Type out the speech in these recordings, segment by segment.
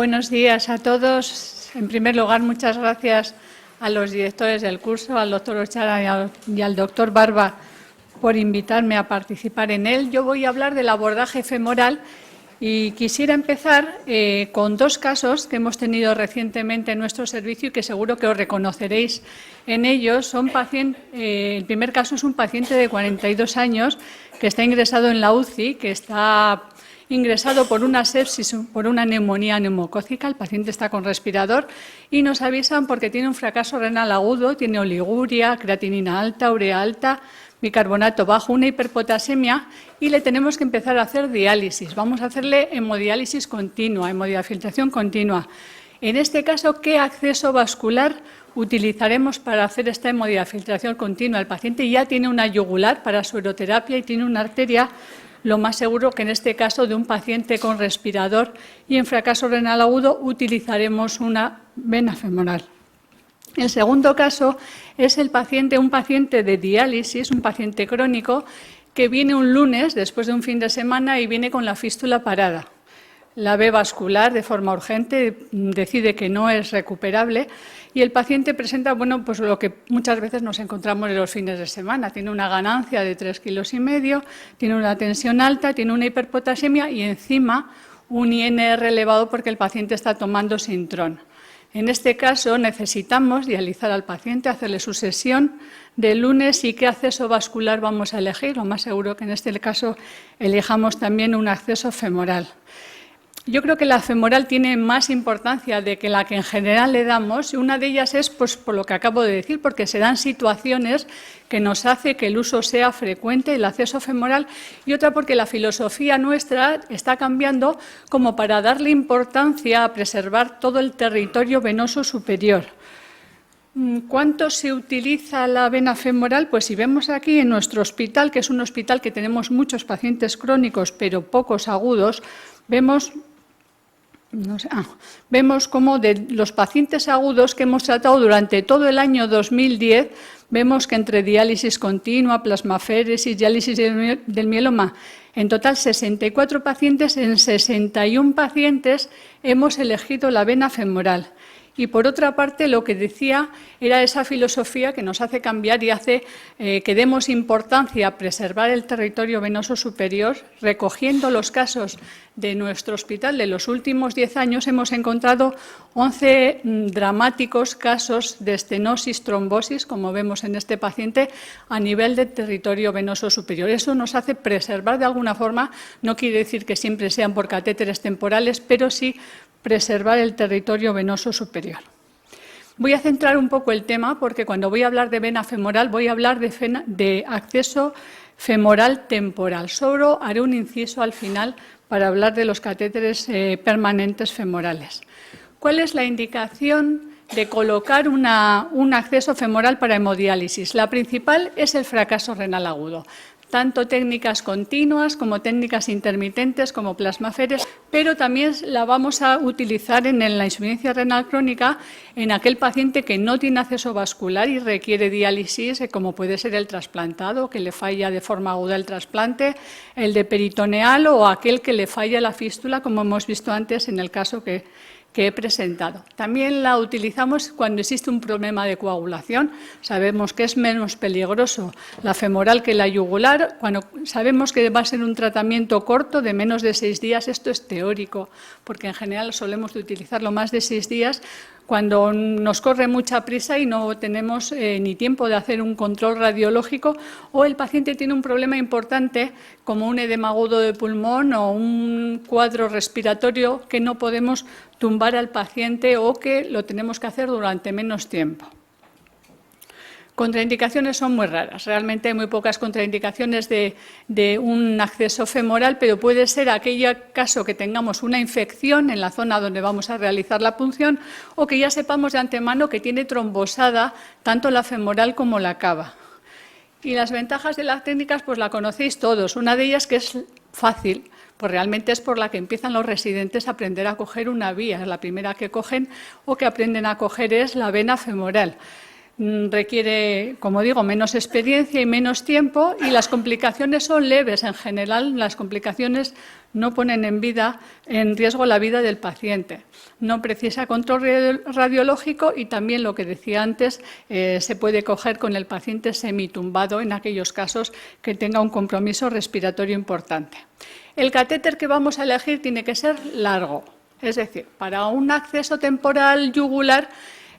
Buenos días a todos. En primer lugar, muchas gracias a los directores del curso, al doctor Ochara y al doctor Barba, por invitarme a participar en él. Yo voy a hablar del abordaje femoral y quisiera empezar con dos casos que hemos tenido recientemente en nuestro servicio y que seguro que os reconoceréis en ellos. El primer caso es un paciente de 42 años que está ingresado en la UCI, que está ingresado por una sepsis, por una neumonía neumocócica. El paciente está con respirador y nos avisan porque tiene un fracaso renal agudo, tiene oliguria, creatinina alta, urea alta, bicarbonato bajo, una hiperpotasemia y le tenemos que empezar a hacer diálisis. Vamos a hacerle hemodiálisis continua, hemodiafiltración continua. En este caso, ¿qué acceso vascular utilizaremos para hacer esta hemodiafiltración continua? El paciente ya tiene una yugular para su uroterapia y tiene una arteria. Lo más seguro que en este caso de un paciente con respirador y en fracaso renal agudo utilizaremos una vena femoral. El segundo caso es un paciente de diálisis, un paciente crónico que viene un lunes después de un fin de semana y viene con la fístula parada. La ve vascular de forma urgente, decide que no es recuperable y el paciente presenta pues lo que muchas veces nos encontramos en los fines de semana. Tiene una ganancia de 3,5 kilos, tiene una tensión alta, tiene una hiperpotasemia y encima un INR elevado porque el paciente está tomando Sintrom. En este caso necesitamos dializar al paciente, hacerle su sesión de lunes y qué acceso vascular vamos a elegir. Lo más seguro que en este caso elijamos también un acceso femoral. Yo creo que la femoral tiene más importancia de que la que en general le damos y una de ellas es por lo que acabo de decir, porque se dan situaciones que nos hace que el uso sea frecuente, el acceso femoral, y otra porque la filosofía nuestra está cambiando como para darle importancia a preservar todo el territorio venoso superior. ¿Cuánto se utiliza la vena femoral? Pues si vemos aquí en nuestro hospital, que es un hospital que tenemos muchos pacientes crónicos pero pocos agudos, vemos cómo de los pacientes agudos que hemos tratado durante todo el año 2010, vemos que entre diálisis continua, plasmaféresis, diálisis del mieloma, en total 64 pacientes, en 61 pacientes hemos elegido la vena femoral. Y por otra parte, lo que decía era esa filosofía que nos hace cambiar y hace que demos importancia a preservar el territorio venoso superior. Recogiendo los casos de nuestro hospital de los últimos 10 años, hemos encontrado 11 dramáticos casos de estenosis, trombosis, como vemos en este paciente, a nivel del territorio venoso superior. Eso nos hace preservar de alguna forma, no quiere decir que siempre sean por catéteres temporales, pero sí preservar el territorio venoso superior. Voy a centrar un poco el tema porque cuando voy a hablar de vena femoral voy a hablar de acceso femoral temporal. Solo haré un inciso al final para hablar de los catéteres permanentes femorales. ¿Cuál es la indicación de colocar un acceso femoral para hemodiálisis? La principal es el fracaso renal agudo. Tanto técnicas continuas como técnicas intermitentes como plasmaféresis, pero también la vamos a utilizar en la insuficiencia renal crónica en aquel paciente que no tiene acceso vascular y requiere diálisis, como puede ser el trasplantado, que le falla de forma aguda el trasplante, el de peritoneal o aquel que le falla la fístula, como hemos visto antes en el caso que he presentado. También la utilizamos cuando existe un problema de coagulación. Sabemos que es menos peligroso la femoral que la yugular. Cuando sabemos que va a ser un tratamiento corto de menos de 6 días, esto es teórico, porque en general solemos utilizarlo más de 6 días cuando nos corre mucha prisa y no tenemos ni tiempo de hacer un control radiológico o el paciente tiene un problema importante como un edema agudo de pulmón o un cuadro respiratorio que no podemos tumbar al paciente o que lo tenemos que hacer durante menos tiempo. Contraindicaciones son muy raras, realmente hay muy pocas contraindicaciones de un acceso femoral, pero puede ser aquel caso que tengamos una infección en la zona donde vamos a realizar la punción o que ya sepamos de antemano que tiene trombosada tanto la femoral como la cava. Y las ventajas de las técnicas pues la conocéis todos, una de ellas que es fácil, pues realmente es por la que empiezan los residentes a aprender a coger una vía, la primera que cogen o que aprenden a coger es la vena femoral. requiere, como digo, menos experiencia y menos tiempo, y las complicaciones son leves. En general, las complicaciones no ponen en riesgo la vida del paciente. No precisa control radiológico y también, lo que decía antes, se puede coger con el paciente semitumbado en aquellos casos que tenga un compromiso respiratorio importante. El catéter que vamos a elegir tiene que ser largo, es decir, para un acceso temporal yugular,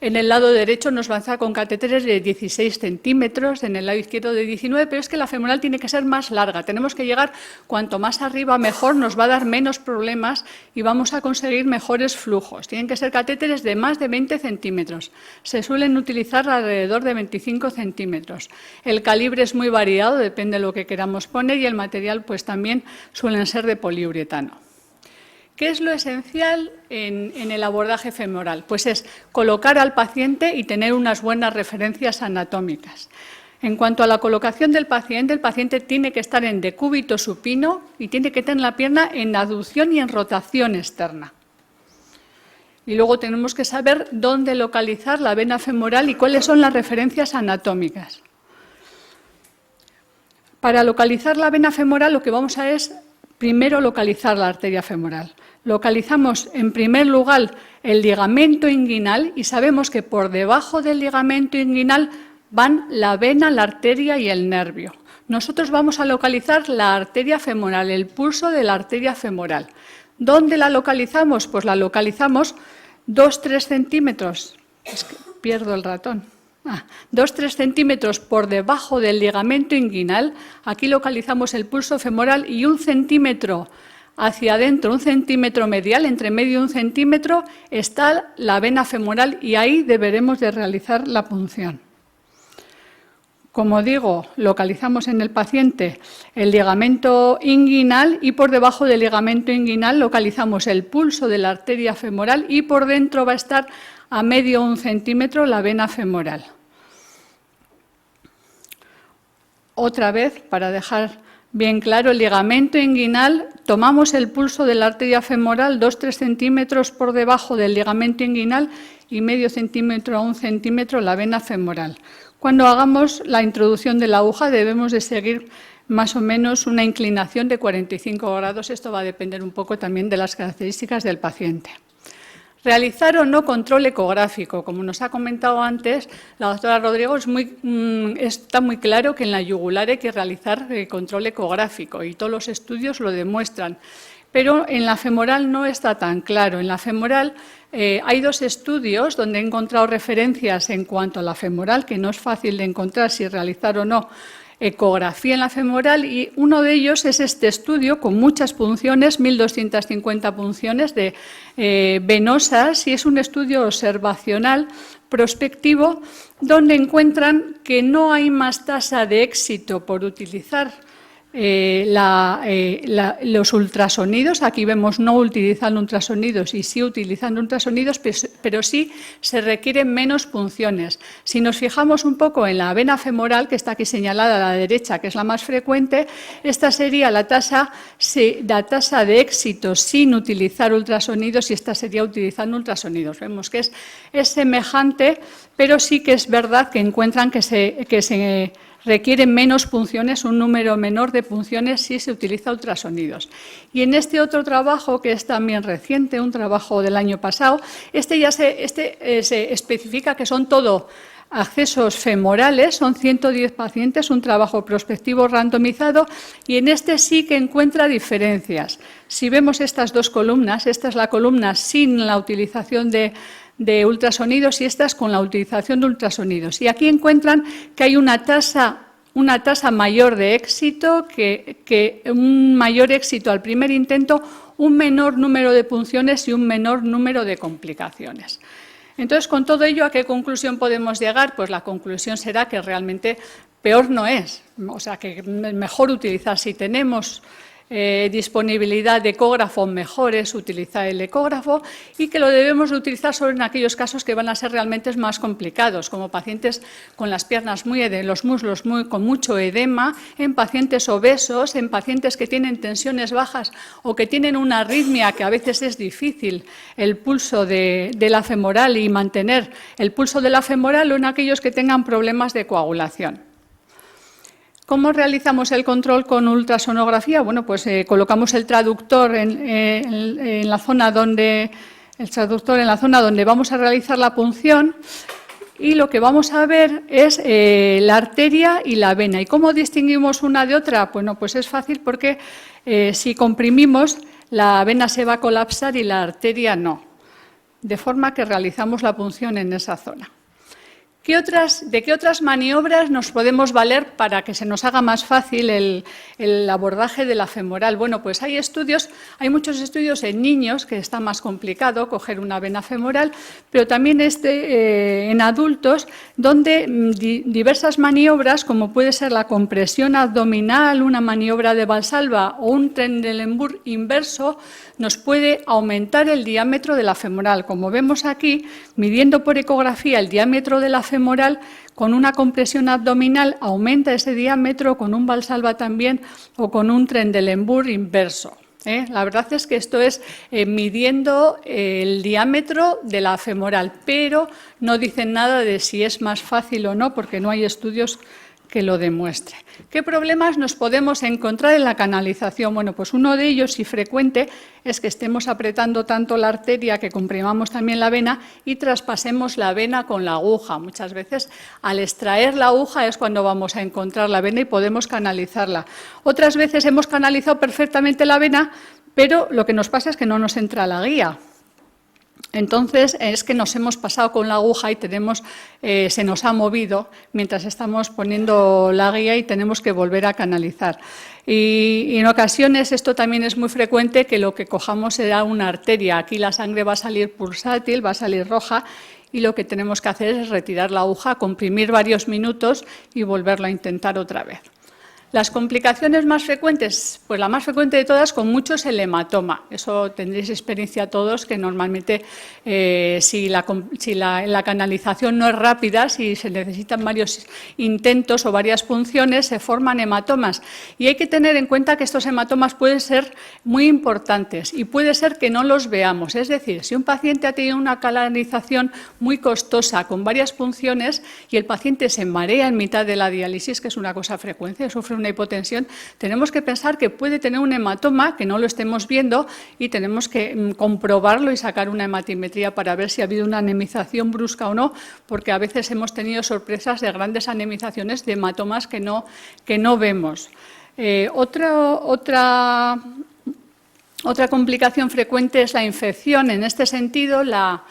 en el lado derecho nos va a estar con catéteres de 16 centímetros, en el lado izquierdo de 19, pero es que la femoral tiene que ser más larga. Tenemos que llegar cuanto más arriba mejor, nos va a dar menos problemas y vamos a conseguir mejores flujos. Tienen que ser catéteres de más de 20 centímetros. Se suelen utilizar alrededor de 25 centímetros. El calibre es muy variado, depende de lo que queramos poner, y el material pues también suelen ser de poliuretano. ¿Qué es lo esencial en el abordaje femoral? Pues es colocar al paciente y tener unas buenas referencias anatómicas. En cuanto a la colocación del paciente, el paciente tiene que estar en decúbito supino y tiene que tener la pierna en aducción y en rotación externa. Y luego tenemos que saber dónde localizar la vena femoral y cuáles son las referencias anatómicas. Para localizar la vena femoral, lo que vamos a es primero localizar la arteria femoral. Localizamos en primer lugar el ligamento inguinal y sabemos que por debajo del ligamento inguinal van la vena, la arteria y el nervio. Nosotros vamos a localizar la arteria femoral, el pulso de la arteria femoral. ¿Dónde la localizamos? Pues la localizamos 2-3 centímetros. Es que pierdo el ratón. 2-3 centímetros por debajo del ligamento inguinal. Aquí localizamos el pulso femoral y 1 centímetro hacia adentro, 1 centímetro medial, entre medio y 1 centímetro, está la vena femoral y ahí deberemos de realizar la punción. Como digo, localizamos en el paciente el ligamento inguinal y por debajo del ligamento inguinal localizamos el pulso de la arteria femoral y por dentro va a estar a medio 1 centímetro la vena femoral. Otra vez, para dejar bien claro, el ligamento inguinal, tomamos el pulso de la arteria femoral 2-3 centímetros por debajo del ligamento inguinal y medio centímetro a 1 centímetro la vena femoral. Cuando hagamos la introducción de la aguja debemos de seguir más o menos una inclinación de 45 grados. Esto va a depender un poco también de las características del paciente. Realizar o no control ecográfico. Como nos ha comentado antes la doctora Rodrigo, está muy claro que en la yugular hay que realizar control ecográfico y todos los estudios lo demuestran. Pero en la femoral no está tan claro. En la femoral hay 2 estudios donde he encontrado referencias en cuanto a la femoral, que no es fácil de encontrar si realizar o no ecografía en la femoral, y uno de ellos es este estudio con muchas punciones, 1.250 punciones venosas, y es un estudio observacional prospectivo donde encuentran que no hay más tasa de éxito por utilizar los ultrasonidos. Aquí vemos no utilizando ultrasonidos y sí utilizando ultrasonidos, pero sí se requieren menos punciones. Si nos fijamos un poco en la vena femoral, que está aquí señalada a la derecha, que es la más frecuente, esta sería la tasa de éxito sin utilizar ultrasonidos y esta sería utilizando ultrasonidos. Vemos que es semejante, pero sí que es verdad que encuentran que se requieren menos punciones, un número menor de punciones si se utiliza ultrasonidos. Y en este otro trabajo, que es también reciente, un trabajo del año pasado, se especifica que son todo accesos femorales, son 110 pacientes, un trabajo prospectivo randomizado, y en este sí que encuentra diferencias. Si vemos estas 2 columnas, esta es la columna sin la utilización de ultrasonidos y estas con la utilización de ultrasonidos. Y aquí encuentran que hay una tasa mayor de éxito, que un mayor éxito al primer intento, un menor número de punciones y un menor número de complicaciones. Entonces, con todo ello, ¿a qué conclusión podemos llegar? Pues la conclusión será que realmente peor no es, o sea, que es mejor utilizar. Si tenemos disponibilidad de ecógrafo, mejor es utilizar el ecógrafo y que lo debemos de utilizar solo en aquellos casos que van a ser realmente más complicados, como pacientes con las piernas los muslos con mucho edema, en pacientes obesos, en pacientes que tienen tensiones bajas o que tienen una arritmia que a veces es difícil el pulso de la femoral y mantener el pulso de la femoral, o en aquellos que tengan problemas de coagulación. ¿Cómo realizamos el control con ultrasonografía? Bueno, pues colocamos el traductor en la zona donde vamos a realizar la punción y lo que vamos a ver es la arteria y la vena. ¿Y cómo distinguimos una de otra? Bueno, pues es fácil porque si comprimimos, la vena se va a colapsar y la arteria no, de forma que realizamos la punción en esa zona. ¿De qué otras maniobras nos podemos valer para que se nos haga más fácil el abordaje de la femoral? Bueno, pues hay muchos estudios en niños que está más complicado coger una vena femoral, pero también en adultos donde diversas maniobras, como puede ser la compresión abdominal, una maniobra de Valsalva o un Trendelenburg inverso, nos puede aumentar el diámetro de la femoral. Como vemos aquí, midiendo por ecografía el diámetro de la femoral, con una compresión abdominal aumenta ese diámetro, con un Valsalva también o con un Trendelenburg inverso. La verdad es que esto es midiendo el diámetro de la femoral, pero no dicen nada de si es más fácil o no, porque no hay estudios que lo demuestre. ¿Qué problemas nos podemos encontrar en la canalización? Bueno, pues uno de ellos, y frecuente, es que estemos apretando tanto la arteria que comprimamos también la vena y traspasemos la vena con la aguja. Muchas veces, al extraer la aguja es cuando vamos a encontrar la vena y podemos canalizarla. Otras veces hemos canalizado perfectamente la vena, pero lo que nos pasa es que no nos entra la guía. Entonces, es que nos hemos pasado con la aguja y se nos ha movido mientras estamos poniendo la guía y tenemos que volver a canalizar. Y en ocasiones esto también es muy frecuente, que lo que cojamos será una arteria. Aquí la sangre va a salir pulsátil, va a salir roja, y lo que tenemos que hacer es retirar la aguja, comprimir varios minutos y volverlo a intentar otra vez. Las complicaciones más frecuentes, pues la más frecuente de todas con mucho es el hematoma. Eso tendréis experiencia todos, que normalmente si la canalización no es rápida, si se necesitan varios intentos o varias punciones, se forman hematomas. Y hay que tener en cuenta que estos hematomas pueden ser muy importantes y puede ser que no los veamos. Es decir, si un paciente ha tenido una canalización muy costosa con varias punciones y el paciente se marea en mitad de la diálisis, que es una cosa frecuente, sufre una hipotensión, tenemos que pensar que puede tener un hematoma, que no lo estemos viendo, y tenemos que comprobarlo y sacar una hematimetría para ver si ha habido una anemización brusca o no, porque a veces hemos tenido sorpresas de grandes anemizaciones de hematomas que no vemos. Otra complicación frecuente es la infección. En este sentido, la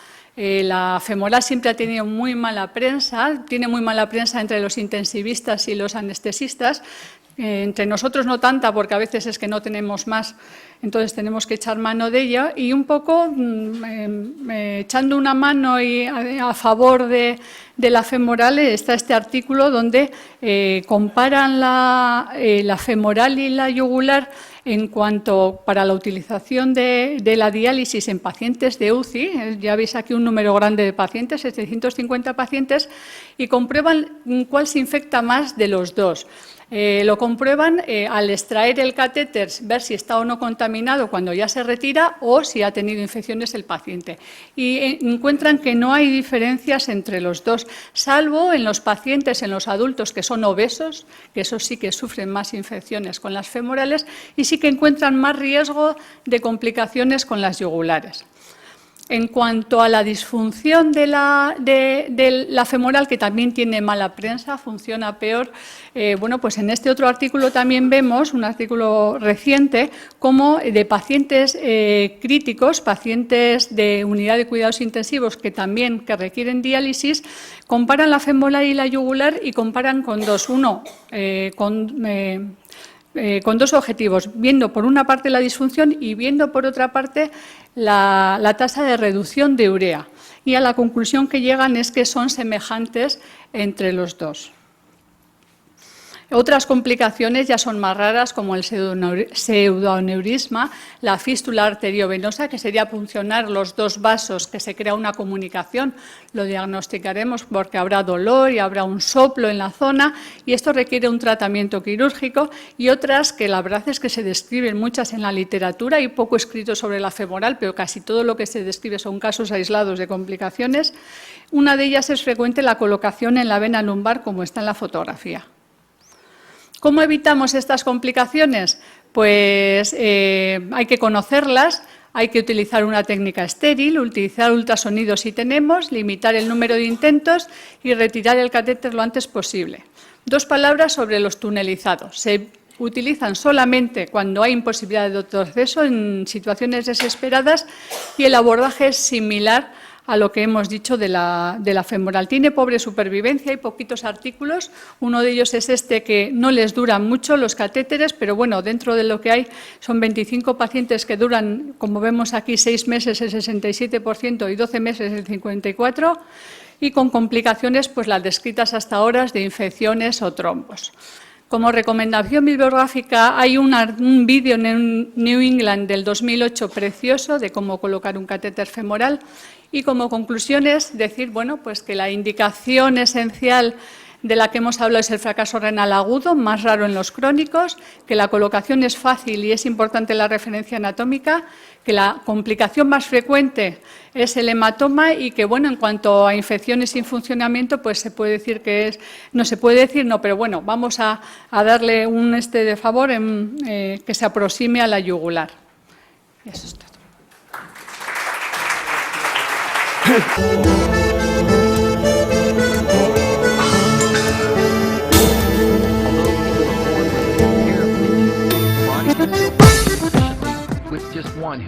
femoral siempre ha tenido muy mala prensa, tiene muy mala prensa entre los intensivistas y los anestesistas. Entre nosotros no tanta, porque a veces es que no tenemos más, entonces tenemos que echar mano de ella, y un poco echando una mano y a favor de la femoral está este artículo donde comparan la femoral y la yugular en cuanto para la utilización de la diálisis en pacientes de UCI. Ya veis aquí un número grande de pacientes, 750 pacientes, y comprueban cuál se infecta más de los dos. Lo comprueban al extraer el catéter, ver si está o no contaminado cuando ya se retira o si ha tenido infecciones el paciente. Y encuentran que no hay diferencias entre los dos, salvo en los pacientes, en los adultos que son obesos, que esos sí que sufren más infecciones con las femorales y sí que encuentran más riesgo de complicaciones con las yugulares. En cuanto a la disfunción de la femoral, que también tiene mala prensa, funciona peor, bueno, pues en este otro artículo también vemos, un artículo reciente, como de pacientes críticos, pacientes de unidad de cuidados intensivos que requieren diálisis, comparan la femoral y la yugular y comparan con dos. Uno, con dos objetivos, viendo por una parte la disfunción y viendo por otra parte la tasa de reducción de urea. Y a la conclusión que llegan es que son semejantes entre los dos. Otras complicaciones ya son más raras, como el pseudoaneurisma, la fístula arteriovenosa, que sería puncionar los dos vasos, que se crea una comunicación. Lo diagnosticaremos porque habrá dolor y habrá un soplo en la zona, y esto requiere un tratamiento quirúrgico. Y otras que la verdad es que se describen muchas en la literatura, y poco escrito sobre la femoral, pero casi todo lo que se describe son casos aislados de complicaciones. Una de ellas es frecuente la colocación en la vena lumbar, como está en la fotografía. ¿Cómo evitamos estas complicaciones? Pues hay que conocerlas, hay que utilizar una técnica estéril, utilizar ultrasonido si tenemos, limitar el número de intentos y retirar el catéter lo antes posible. 2 palabras sobre los tunelizados. Se utilizan solamente cuando hay imposibilidad de otro acceso, en situaciones desesperadas, y el abordaje es similar a lo que hemos dicho de la femoral. Tiene pobre supervivencia, hay poquitos artículos. Uno de ellos es este, que no les duran mucho los catéteres, pero bueno, dentro de lo que hay son 25 pacientes que duran, como vemos aquí, 6 meses el 67% y 12 meses el 54%, y con complicaciones pues las descritas hasta ahora de infecciones o trombos. Como recomendación bibliográfica, hay un vídeo en New England del 2008 precioso de cómo colocar un catéter femoral. Y como conclusiones, decir bueno, pues que la indicación esencial de la que hemos hablado es el fracaso renal agudo, más raro en los crónicos, que la colocación es fácil y es importante la referencia anatómica, que la complicación más frecuente es el hematoma, y que bueno, en cuanto a infecciones sin funcionamiento, pues se puede decir que es, no se puede decir, no, pero bueno, vamos a darle un de favor que se aproxime a la yugular. Y eso es todo. With just one